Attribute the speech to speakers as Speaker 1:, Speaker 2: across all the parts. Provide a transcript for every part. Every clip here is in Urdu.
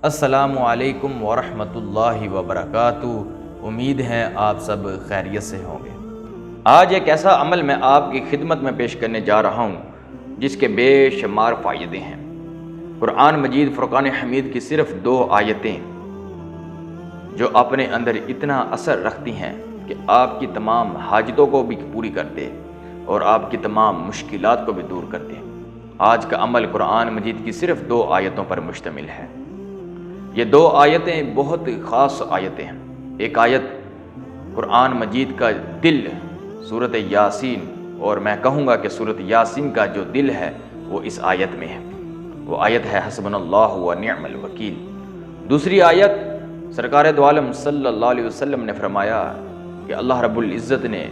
Speaker 1: السلام علیکم ورحمۃ اللہ وبرکاتہ۔ امید ہے آپ سب خیریت سے ہوں گے۔ آج ایک ایسا عمل میں آپ کی خدمت میں پیش کرنے جا رہا ہوں جس کے بے شمار فائدے ہیں۔ قرآن مجید فرقان حمید کی صرف 2 آیتیں جو اپنے اندر اتنا اثر رکھتی ہیں کہ آپ کی تمام حاجتوں کو بھی پوری کرتے اور آپ کی تمام مشکلات کو بھی دور کرتے۔ آج کا عمل قرآن مجید کی صرف 2 آیتوں پر مشتمل ہے۔ یہ 2 آیتیں بہت خاص آیتیں ہیں۔ ایک آیت قرآن مجید کا دل سورۃ یاسین، اور میں کہوں گا کہ سورۃ یاسین کا جو دل ہے وہ اس آیت میں ہے۔ وہ آیت ہے حسبنا اللہ و نعم الوکیل۔ دوسری آیت سرکار دو عالم صلی اللہ علیہ وسلم نے فرمایا کہ اللہ رب العزت نے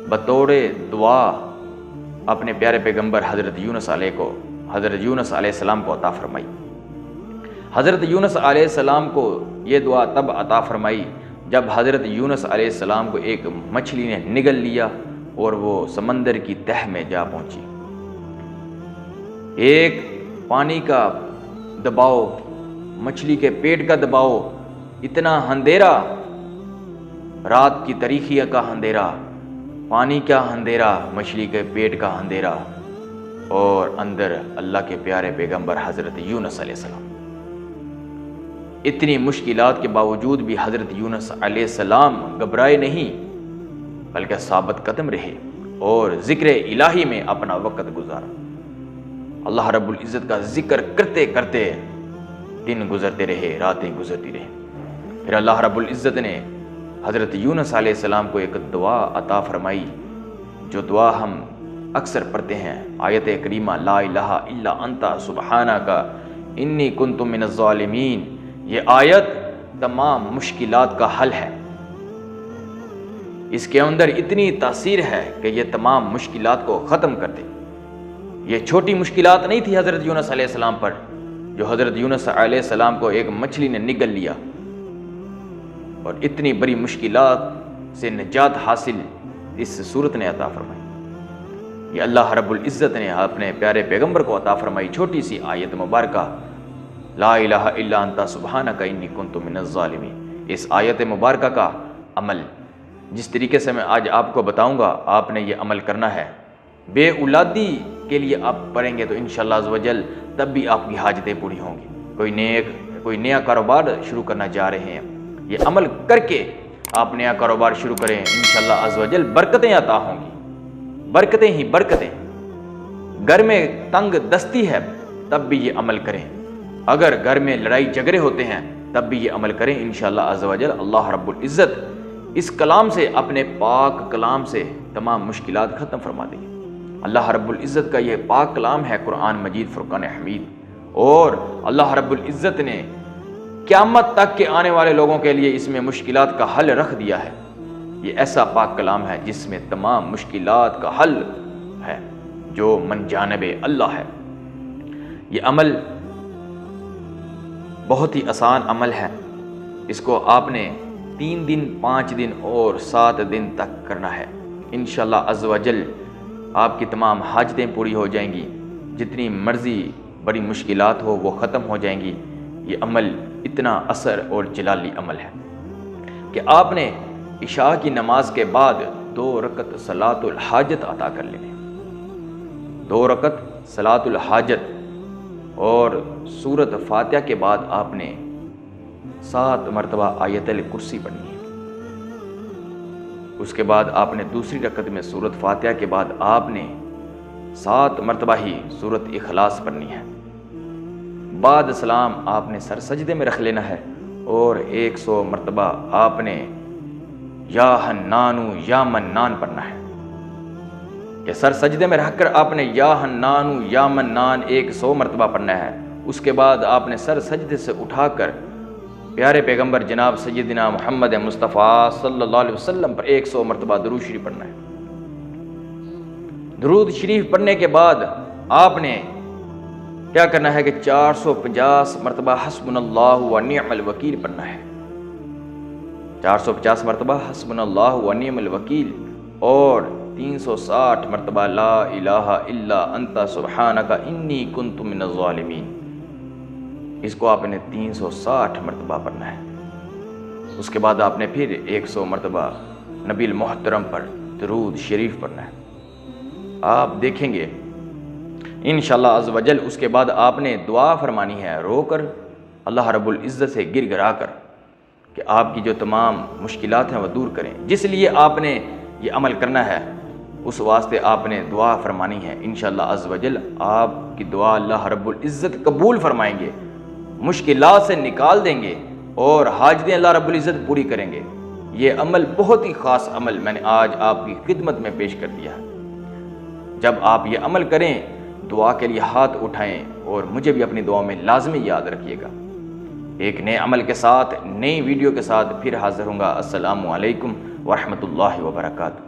Speaker 1: بطور دعا اپنے پیارے پیغمبر حضرت یونس علیہ السلام کو عطا فرمائی۔ حضرت یونس علیہ السلام کو یہ دعا تب عطا فرمائی جب حضرت یونس علیہ السلام کو ایک مچھلی نے نگل لیا اور وہ سمندر کی تہ میں جا پہنچی۔ ایک پانی کا دباؤ، مچھلی کے پیٹ کا دباؤ، اتنا اندھیرا، رات کی تاریکی کا اندھیرا، پانی کا اندھیرا، مچھلی کے پیٹ کا اندھیرا، اور اندر اللہ کے پیارے پیغمبر حضرت یونس علیہ السلام۔ اتنی مشکلات کے باوجود بھی حضرت یونس علیہ السلام گھبرائے نہیں بلکہ ثابت قدم رہے اور ذکر الہی میں اپنا وقت گزارا۔ اللہ رب العزت کا ذکر کرتے کرتے دن گزرتے رہے، راتیں گزرتی رہے۔ پھر اللہ رب العزت نے حضرت یونس علیہ السلام کو ایک دعا عطا فرمائی، جو دعا ہم اکثر پڑھتے ہیں، آیت کریمہ لا الہ الا انت سبحانک انی کنت من الظالمین۔ یہ آیت تمام مشکلات کا حل ہے۔ اس کے اندر اتنی تاثیر ہے کہ یہ تمام مشکلات کو ختم کر دے۔ یہ چھوٹی مشکلات نہیں تھی حضرت یونس علیہ السلام پر، جو حضرت یونس علیہ السلام کو ایک مچھلی نے نگل لیا، اور اتنی بڑی مشکلات سے نجات حاصل اس صورت نے عطا فرمائی۔ یہ اللہ رب العزت نے اپنے پیارے پیغمبر کو عطا فرمائی چھوٹی سی آیت مبارکہ لا الہ الا انت سبحانک انی کنت من الظالمین۔ اس آیت مبارکہ کا عمل جس طریقے سے میں آج آپ کو بتاؤں گا، آپ نے یہ عمل کرنا ہے۔ بے اولادی کے لیے آپ پڑھیں گے تو انشاءاللہ عز و جل تب بھی آپ کی حاجتیں پوری ہوں گی۔ کوئی نیا کاروبار شروع کرنا جا رہے ہیں، یہ عمل کر کے آپ نیا کاروبار شروع کریں، انشاءاللہ عز و جل برکتیں عطا ہوں گی، برکتیں ہی برکتیں۔ گھر میں تنگ دستی ہے تب بھی یہ عمل کریں، اگر گھر میں لڑائی جھگڑے ہوتے ہیں تب بھی یہ عمل کریں، انشاءاللہ عز و جل اللہ رب العزت اس کلام سے، اپنے پاک کلام سے تمام مشکلات ختم فرما دیں گے۔ اللہ رب العزت کا یہ پاک کلام ہے قرآن مجید فرقان حمید، اور اللہ رب العزت نے قیامت تک کے آنے والے لوگوں کے لیے اس میں مشکلات کا حل رکھ دیا ہے۔ یہ ایسا پاک کلام ہے جس میں تمام مشکلات کا حل ہے، جو من جانب اللہ ہے۔ یہ عمل بہت ہی آسان عمل ہے، اس کو آپ نے 3 دن، 5 دن اور 7 دن تک کرنا ہے۔ انشاءاللہ عز و جل آپ کی تمام حاجتیں پوری ہو جائیں گی، جتنی مرضی بڑی مشکلات ہو وہ ختم ہو جائیں گی۔ یہ عمل اتنا اثر اور جلالی عمل ہے کہ آپ نے عشاء کی نماز کے بعد 2 رکعت صلاۃ الحاجت عطا کر لیں، 2 رکعت صلاۃ الحاجت، اور سورۃ فاتحہ کے بعد آپ نے 7 مرتبہ آیت الکرسی پڑھنی ہے۔ اس کے بعد آپ نے دوسری رکعت میں سورۃ فاتحہ کے بعد آپ نے 7 مرتبہ ہی سورۃ اخلاص پڑھنی ہے۔ بعد سلام آپ نے سر سجدے میں رکھ لینا ہے، اور 100 مرتبہ آپ نے یا حنانو یا منان پڑھنا ہے، کہ سر سجدے میں رکھ کر آپ نے یا حنانو یا منان 100 مرتبہ پڑھنا ہے۔ اس کے بعد آپ نے سر سجدے سے اٹھا کر پیارے پیغمبر جناب سیدنا محمد مصطفیٰ صلی اللہ علیہ وسلم پر 100 مرتبہ درود شریف پڑھنا ہے۔ درود شریف پڑھنے کے بعد آپ نے کیا کرنا ہے کہ 450 مرتبہ حسبنا اللہ و نعم الوکیل پڑھنا ہے، 450 مرتبہ حسبنا اللہ و نعم الوکیل، اور 360 مرتبہ لا الہ الا انت سبحانک انی کنت من الظالمین۔ اس کو آپ نے 360 مرتبہ پڑھنا ہے۔ اس کے بعد آپ نے پھر 100 مرتبہ نبی المحترم پر درود شریف پڑھنا ہے۔ آپ دیکھیں گے انشاءاللہ عز و جل اس کے بعد آپ نے دعا فرمانی ہے، رو کر، اللہ رب العزت سے گر گرا کر، کہ آپ کی جو تمام مشکلات ہیں وہ دور کریں۔ جس لیے آپ نے یہ عمل کرنا ہے اس واسطے آپ نے دعا فرمانی ہے۔ انشاءاللہ عز و جل آپ کی دعا اللہ رب العزت قبول فرمائیں گے، مشکلات سے نکال دیں گے اور حاجتیں اللہ رب العزت پوری کریں گے۔ یہ عمل بہت ہی خاص عمل میں نے آج آپ کی خدمت میں پیش کر دیا ہے۔ جب آپ یہ عمل کریں دعا کے لیے ہاتھ اٹھائیں اور مجھے بھی اپنی دعا میں لازمی یاد رکھیے گا۔ ایک نئے عمل کے ساتھ، نئی ویڈیو کے ساتھ پھر حاضر ہوں گا۔ السلام علیکم ورحمۃ اللہ وبرکاتہ۔